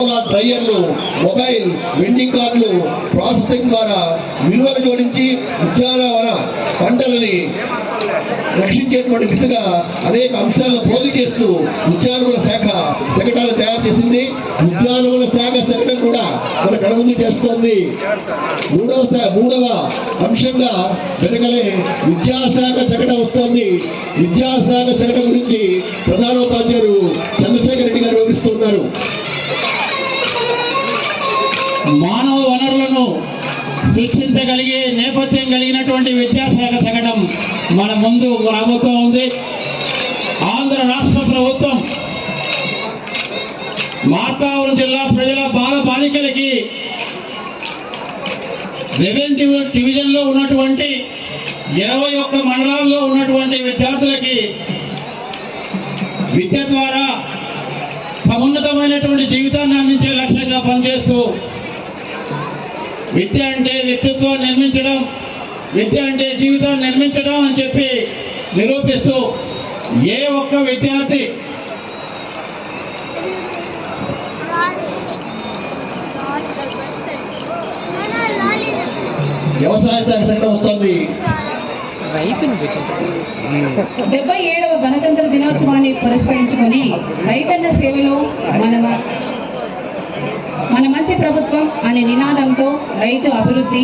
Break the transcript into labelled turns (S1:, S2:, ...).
S1: డ్రైయర్లు, mobile, vending కార్డులు processing ద్వారా విలువలు జోడించి ఉద్యానవన పంటలని రక్షించేటువంటి దిశగా అనేక అంశాలను పోగు చేస్తూ ఉద్యానవన శాఖ శకటాలు తయారు చేసింది. ఉద్యానవన శాఖ శకటం కూడా మన కనుగొందు చేస్తోంది. మూడవ అంశంగా వెనకలే విద్యాశాఖ శకటం వస్తోంది. విద్యాశాఖ శకటం గురించి ప్రధానోపాధ్యాయులు చంద్రశేఖర్ రెడ్డి గారు వివరిస్తున్నారు.
S2: మానవ వనరులను సృష్టించగలిగే నేపథ్యం కలిగినటువంటి విద్యాశాఖ శకటం మన ముందు రాబోతూ ఉంది. ఆంధ్ర రాష్ట్ర ప్రభుత్వం మార్కాపురం జిల్లా ప్రజల బాలికలకి రెవెన్యూ డివిజన్లో ఉన్నటువంటి 21 మండలాల్లో ఉన్నటువంటి విద్యార్థులకి విద్య ద్వారా సమున్నతమైనటువంటి జీవితాన్ని అందించే లక్ష్యంగా పనిచేస్తూ విద్య అంటే వ్యక్తిత్వం నిర్మించడం, విద్య అంటే జీవితాన్ని నిర్మించడం అని చెప్పి నిరూపిస్తూ ఏ ఒక్క విద్యార్థి
S1: వ్యవసాయ శాఖ చట్టం వస్తుంది.
S3: 77వ గణతంత్ర దినోత్సవాన్ని పురస్కరించుకొని రైతన్న సేవలో మన మంచి ప్రభుత్వం అనే నినాదంతో రైతు అభివృద్ధి